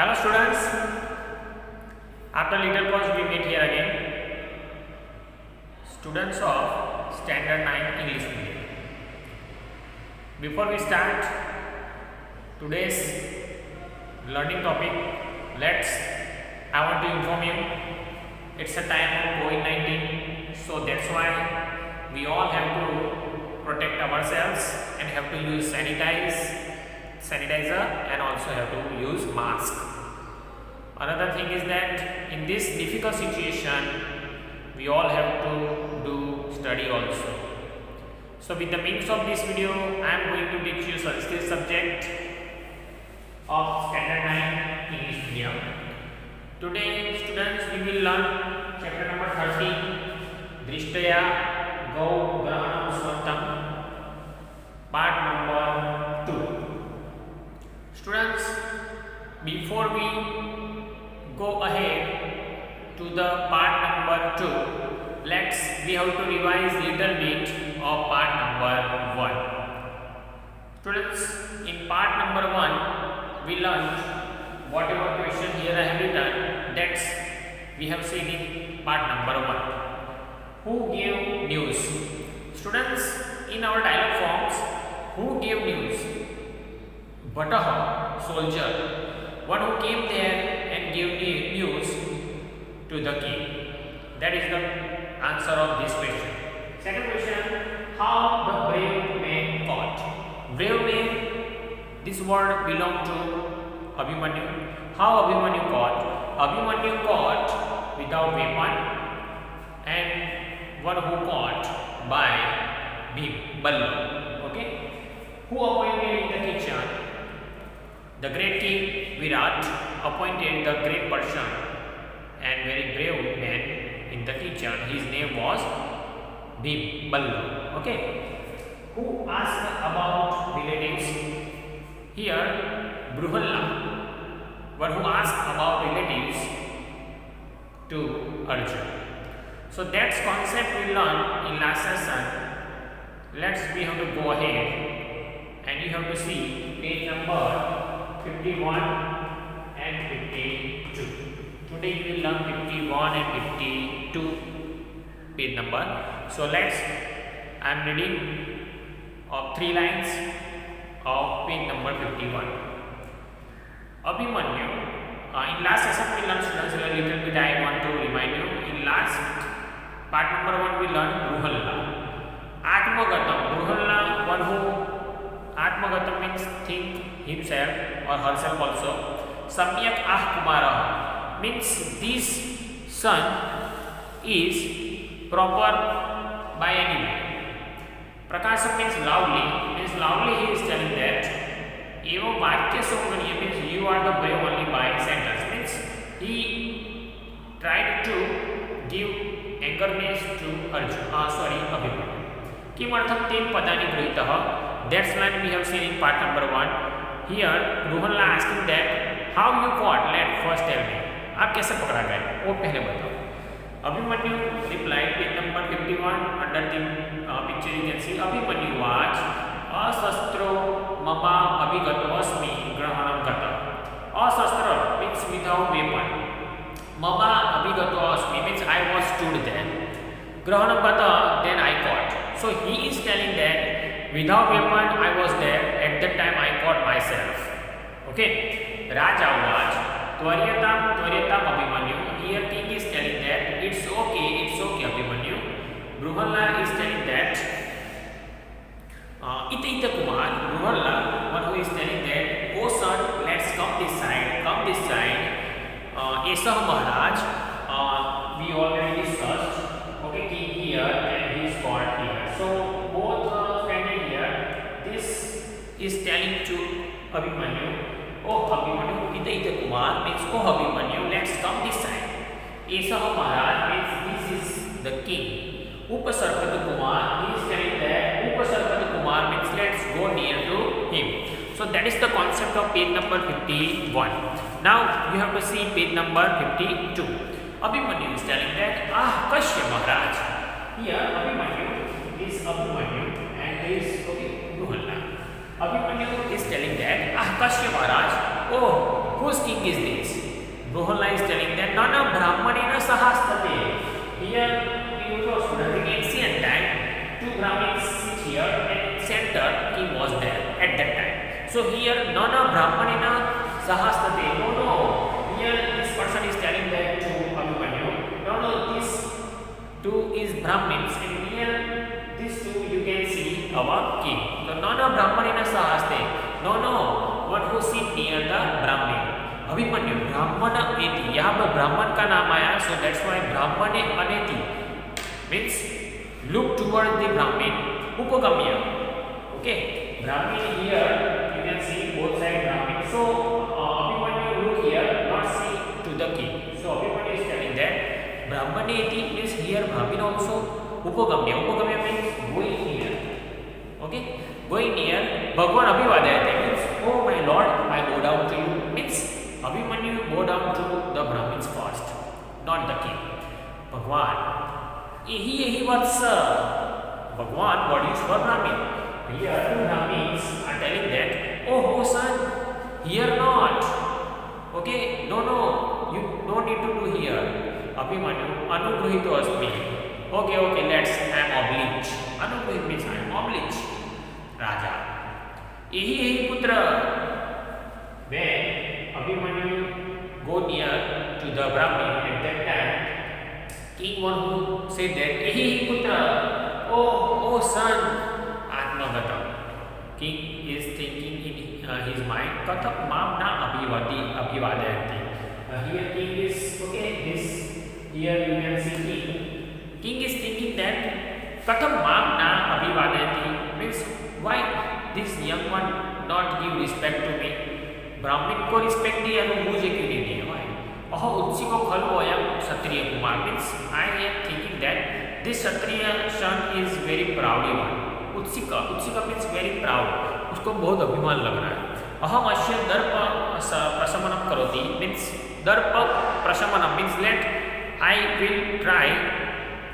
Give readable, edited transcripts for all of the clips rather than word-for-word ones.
Hello students, after little pause we meet here again. Students of Standard 9 English Medium. Before we start today's learning topic, I want to inform you, it's a time of COVID-19, so that's why we all have to protect ourselves and have to use sanitizer and also have to use mask. Another thing is that in this difficult situation we all have to do study also. So with the means of this video I am going to teach you Sanskrit subject of Standard 9 English Medium. Today students we will learn chapter number 13 Drishtaya Gau Grahanam Swantam, part number 2. Students, before we go ahead to the part number 2, we have to revise little bit of part number 1. Students, in part number 1, we learned whatever question here I have written, that's we have seen in part number 1. Who gave news? Students, in our dialogue forms, who gave news? Bataha, soldier, one who came there and gave news to the king. That is the answer of this question. Second question, how the brave man fought? Brave man, this word belongs to Abhimanyu. How Abhimanyu fought? Abhimanyu fought without weapon and one who fought by Ballo. Okay? Who appointed in the kitchen? The great king Virat appointed the great person and very brave man in the kitchen. His name was Ballo. Okay. Who asked about relatives? Here, Bruhalla, one who asked about relatives to Arjun. So that's concept we learned in last session. We have to go ahead and you have to see page number 51 and 52. Today you will learn 51 and 52 page number. So I am reading of 3 lines of page number 51. Abhimanyu. In last session we learned students a little bit. I want to remind you. In last part number 1 we learned Bruhalla. Atmagatam. Bruhalla, one who Atmagatam means think himself or herself also. Samyak Kumara means this son is proper by any way. Prakasham means loudly he is telling that. Eva Vakya Somaniya means you are the brave only by sentence, means he tried to give anger-ness to Abhimanyu. Kimartham tem padani grihitah. That's line we have seen in part number 1. Here, Bruhalla asking that how you fought? First tell me. आप कैसे पकड़ा गए? वो पहले बताओ. Abhimanyu replied page number 51 under the picture you can see. Abhimanyu was asastro mama abhigato asmi grahanam gata. Asastra means without weapon. Mama abhigato asmi means I was stood there. Grahanam gata, then I fought. So he is telling that without weapon I was there, at that time I fought myself. Okay. Raja was Tvaryatam Abhimanyu. Here king is telling that it's okay Abhimanyu. Bruhalla is telling that Ita Kumar, Bruhalla, one who is telling that, oh son, let's come this side. Esah Maharaj, we already discussed. Okay, king here and his court here. So both standing here. This is telling to Abhimanyu, oh Abhimanyu, Ita Kumar means oh Abhimanyu, let's come this side. Esah Maharaj means this is the king. Upasarpata Kumar, he is telling that Upasarpata Kumar means let's go near to him. So that is the concept of page number 51. Now you have to see page number 52. Abhimanyu is telling that Kashya Maharaj. Here Abhimanyu is Abhimanyu and is Bruhalla. Abhimanyu is telling that Kashya Maharaj, oh, who whose king is this? Bruhalla is telling that Nana Brahmanena Sahastate. Here we also studied in ancient time, two Brahmins sit here and center king was there at that time. So here Nana Brahmanena Sahastate. No. Here this person is telling that to Abhimanyu. No, this two is Brahmins and here these two you can see our king. So Nana Brahmanena Sahaste. No, one who sit near the Brahmin. Abhimanyu ब्राह्मण एति, यहाँ पर ब्राह्मण का नाम आया, so that's why ब्राह्मणे अनेति means look toward the Brahmin. उपगम्य. Okay, Brahmin here you can see both side Brahmin. So Abhimanyu look here, not see to the king. So Abhimanyu is telling that ब्राह्मणे एति means here Brahmin also. उपगम्य means going near. Okay, going near. भगवान अभिवादयते means oh my lord I go down to you means Abhimanyu go down to the Brahmins first, not the king. भगवान यही वत्स भगवान what is for Brahmin? Here two Brahmins are telling that oh son here not. Okay, no you don't need to do here. Abhimanyu अनुगृहीतो अस्मि. Okay, let's I am obliged. अनुगृहीत means I am obliged. राजा यही पुत्र. When Abhimanyu go near to the Brahmin at that time, king one who said that यही पुत्र. Oh son, Atmagatam. King is thinking in his mind katham mamna abhivadayanti. Here king is okay. This here you can see king is thinking that katham mamna abhivadayanti means why this young one not give respect to me. ब्राह्मण को respect दिया तो मुझे क्यों नहीं दिया भाई. अहो उत्सिको खलु अयम क्षत्रिय Kumar means I am thinking that this Kshatriya son is very proudly one. उत्सिका means very proud. उसको बहुत अभिमान लग रहा है. अहम अस्य दर्प प्रशमनम करोति means darpa प्रशमनम means let I will try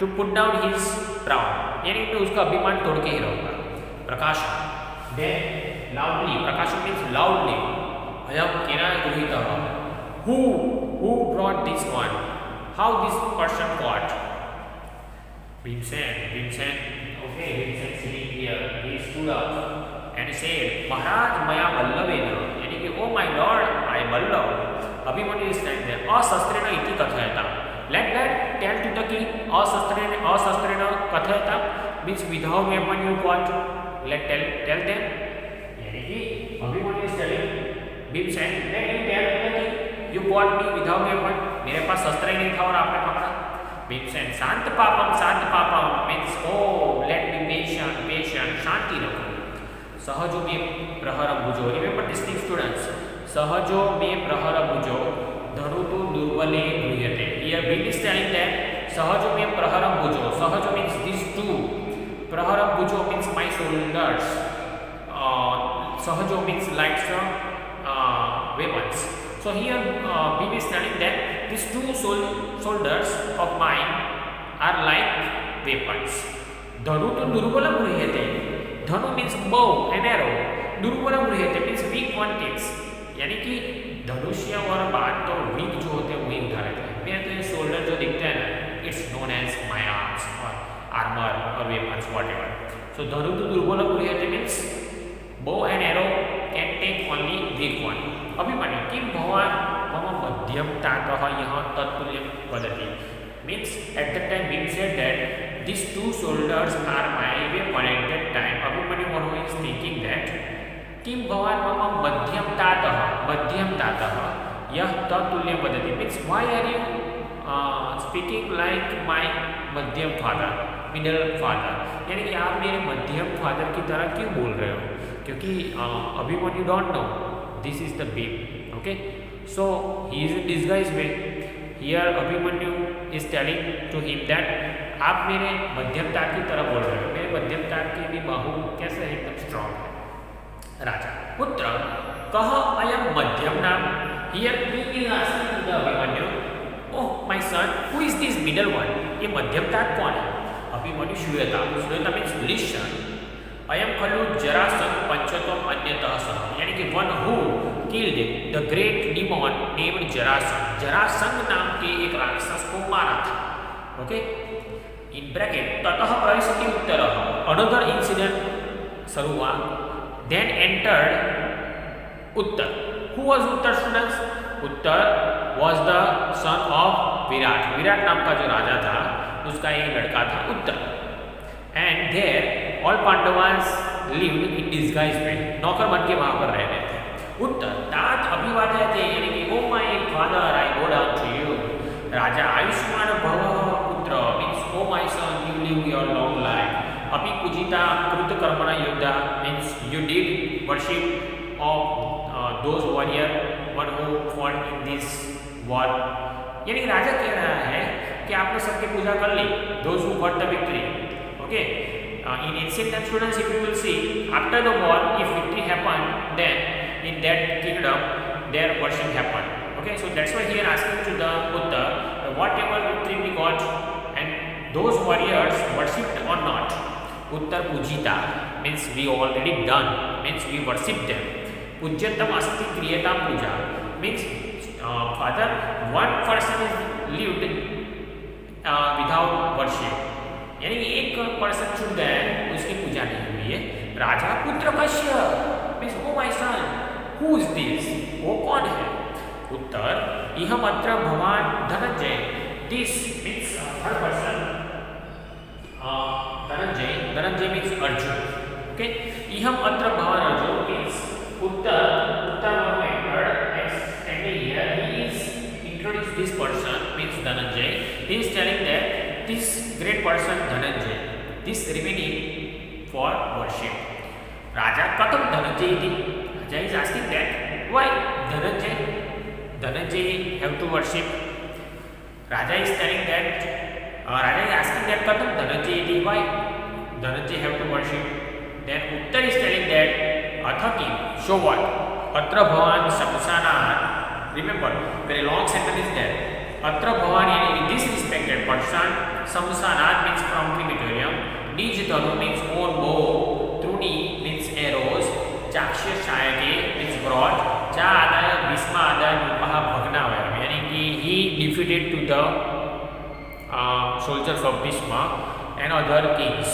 to put down his proud. यानी मैं उसका अभिमान तोड़ के ही रहूँगा. प्रकाश then loudly. Prakash means loudly. Ayam kena gurhita. Who brought this one? How this person got? Bhimsen. Okay, Bhimsen sitting here. He stood up and said, Maharaj maya ballavena. यानी कि oh my lord, I ballav. Abhimanyu is saying that asastrena iti kathayata. Let that tell to the king. Asastrena kathayata means without weapon you got. Let tell them. यानी कि Abhimanyu is telling Bhimsen, let you tell me you got me without weapon. मेरे पास शस्त्र ही नहीं था और आपने पकड़ा. Bhimsen, शांत पापम means oh let me patient शांति रखो. सहजो में प्रहर भुजो. Remember this thing students. Sahajo में प्रहर भुजो धनु तो दुर्बले गृह्यते. Here Bhim is telling that Sahajo में प्रहर भुजो. Sahajo means these two. प्रहर भुजो means my shoulders. Sahajo means like weapons. So here Bhim is telling that these two shoulders of mine are like weapons. Dhanu to durbalam grihete. Dhanu means bow and arrow. Durbalam grihete means weak one takes. यानी कि धनुष्य और बाण तो week जो होते हैं वही उठा लेते हैं. मेरे तो ये शोल्डर जो दिखते हैं ना, it's known as my arms or armor or weapons whatever. So धनु to durbalam grihete means bow and arrow can take only weak one. Abhimanyu किं भवान् मम मध्यम तातः यहाँ तत्तुल्यं वदति means at that time Bhim said that these two shoulders are my weapon at that time. Abhimanyu one who is thinking that किं भवान् मम मध्यम तातः यह तत्तुल्यं वदति means why are you speaking like my मध्यम father, middle father. यानी कि आप मेरे मध्यम फादर की तरह क्यों बोल रहे हो? क्योंकि Abhimanyu don't know this is the Bhim. Okay, so he is in disguise way. Here Abhimanyu is telling to him that आप मेरे मध्यम तार की तरह बोल रहे हो. मेरे मध्यम तार की भी बाहु कैसे एकदम स्ट्रॉन्ग है. राजा पुत्र कह अयम मध्यम नाम. Here Bhim is asking to the Abhimanyu, oh my son, who is this middle one? ये मध्यम तार कौन है? Abhimanyu श्रूयता means listen. अयम खलु जरासंध पंचतम अन्यतः सह. यानी कि one who killed the great demon named Jarasandh. Jarasandh नाम के एक राक्षस को मारा था. ओके, इन ब्रैकेट ततः प्रविशति उत्तरः. अनदर इंसिडेंट शुरू हुआ. Then entered Uttar. Who was Uttar students? Uttar was the son of Virat. Virat नाम का जो राजा था उसका एक लड़का था Uttar. And there all Pandavas lived in disguisement. नौकर बन के वहां पर रह रहे थे. उत्तर तात अभिवादयते, यानी कि O my father I go down to you. राजा आयुष्मान भव पुत्र means O my son you live your long life. अपि पूजिता कृत कर्मणा योद्धा means you did worship of those warrior one who fought in this war. यानी राजा कह रहा है कि आपने सबकी पूजा कर ली, those who got the victory. Okay, in ancient times students, if you will see, after the war if victory happened, then in that kingdom their worship happened. Okay, so that's why here asking to the Uttar, whatever victory we got and those warriors worshipped or not. Uttar pujita means we already done, means we worship them. Pujyatam asti kriyatam puja means father, one person is lived without worship. यानी एक person छूट गया है, उसकी पूजा नहीं हुई है. राजा पुत्र कश्य means O my son who is this, वो कौन है? उत्तर इहम अत्र भवान Dhananjay. This means third person Dhananjay. Dhananjay means Arjun. Okay, इहम अत्र भवान Arjun means Uttar entered standing here. He is introduced this person means Dhananjay. He is telling that this great person Dhananjay, this remaining for worship. Raja katam Dhananjay iti. Raja is asking that why Dhananjay have to worship. Raja is telling that Raja is asking that katam Dhananjay iti, why Dhananjay have to worship. Then Uttar is telling that athaki, so what? Atra bhavan samsanat. Remember, very long sentence is there. Atra bhavan, in this respected person, samsanat means from crematorium, nij dhanu means own bow, truni means arrows, chakshya shayake means brought, cha adaya bhisma adaya nupaha bhagnavaya, यानी कि he defeated to the soldiers of Bhisma and other kings.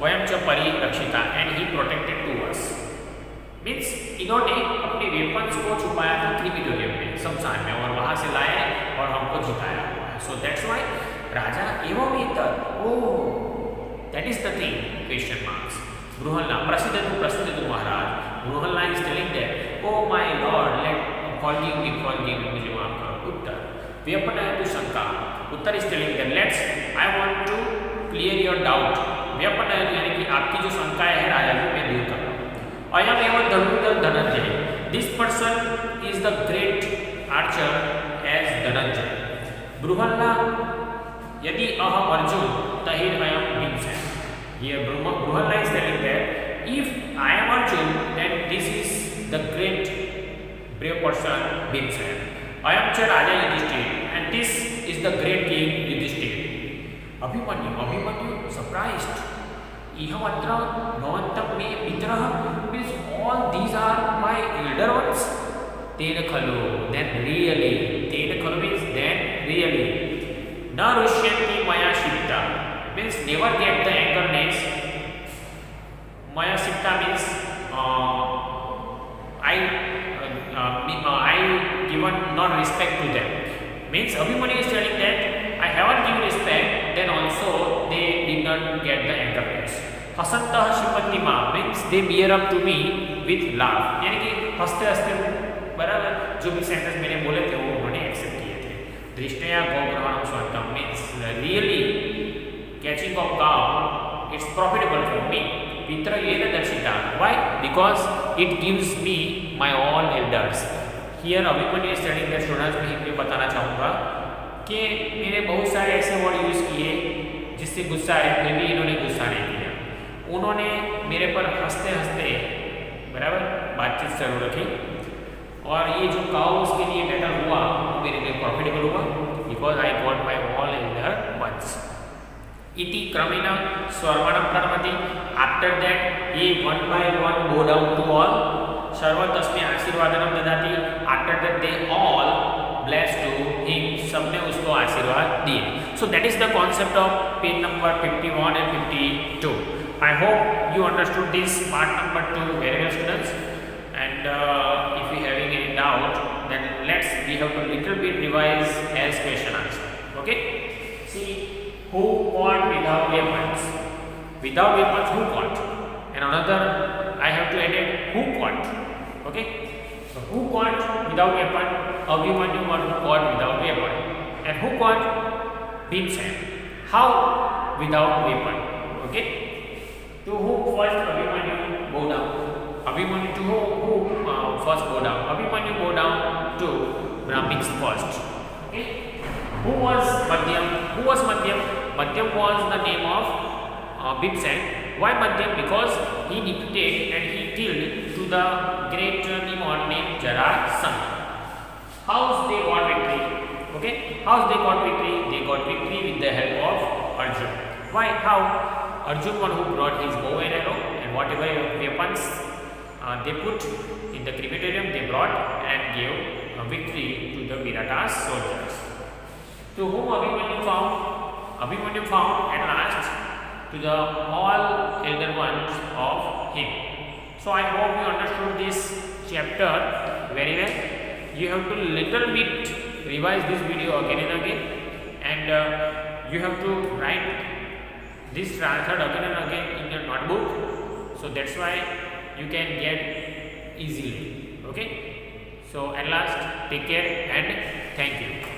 Vayam cha parirakshita, and he protected to us. Means इन्होंने अपने weapons को छुपाया था क्रीमिटोरियम में, शमशान में, और वहां से लाए और हमको जिताया हुआ है. सो दैट्स व्हाई राजा एवं इतर, O that is the thing question marks. Brihalla प्रसिद्ध तु महाराज. Brihalla is telling that O my lord let forgive me, मुझे माफ करो. उत्तर व्यपनय तु शंका. Uttar is telling that let's I want to clear your doubt. व्यपनय यानी कि आपकी जो शंकाएं है राजा जी मैं दूर कर. अयम एवं धनुर्धर Dhananjay. This person is the great archer as Dhananjay. Brihalla यदि अहम अर्जुन तहिर अयम भीमसेन. ये Brihalla is telling that if I am Arjun then this is the great brave person Bhimsen. अयम च राजा Yudhishthir and this is the great king Yudhishthir. Abhimanyu surprised. इहम अत्र भवन्तं मे पितरः means all these are my elder ones. तेन खलु, then really. तेन खलु means then really. न रुष्यन्ति मया शिप्ता means never get the angerness. मया शिप्ता means I given not respect to them. Means Abhimanyu is telling that I haven't given respect, then also they did not get the angerness. हसन्तः शिपन्ति मां means they bear up to me with laugh. यानी कि हंसते हंसते बराबर जो भी sentence मैंने बोले थे वो उन्होंने एक्सेप्ट किए थे. दृष्टया गौग्रहणं स्वन्तम means really catching of cow it's profitable for me. पितृ येन दर्शिता. Why? Because it gives me my all elders. Here Abhimanyu is telling that students मैं ये बताना चाहूँगा कि मैंने बहुत सारे ऐसे वर्ड यूज़ किए जिससे गुस्सा आए, फिर भी इन्होंने गुस्सा नहीं किया. उन्होंने मेरे पर हंसते हंसते बराबर बातचीत शुरू रखी और ये जो काउ उसके लिए बेटर हुआ वो मेरे लिए प्रॉफिटेबल हुआ because I got my all elder ones. इति क्रमेण स्वर्णम प्रणमति. After that he one by one go down to all सर्व तस्मै आशीर्वादनम ददाति. After that they all blessed to him. सबने उसको आशीर्वाद दिए. So that is the concept of page number 51 and 52. I hope you understood this part number 2 very well, students. And if you having any doubt, then we have to little bit revise as question answer. Okay. See, who fought without weapons? Without weapons, who fought? And another, I have to add it, who fought? Okay. So who fought without weapon? Abhimanyu one who fought without weapon. And who fought? Bhimsen. How? Without weapon. Okay. To who first Abhimanyu bow down? Abhimanyu to who first bow down? Abhimanyu bow down to Brahmins first. Okay. Who was Madhyam? Who was Madhyam? Madhyam was the name of Bhimsen. Why Madhyam? Because he defeated and he killed to the great demon named Jarasandha. How's they got victory? Okay. How's they got victory? They got victory with the help of Arjun. Why? How? Arjun one who brought his bow and arrow and whatever weapons they put in the crematorium, they brought and gave a victory to the Virata's soldiers. To whom Abhimanyu found? Abhimanyu found at last to the all elder ones of him. So I hope you understood this chapter very well. You have to little bit revise this video again and again, and you have to write this transferred again and again in your notebook. So that's why you can get easily. Okay. So at last, take care and thank you.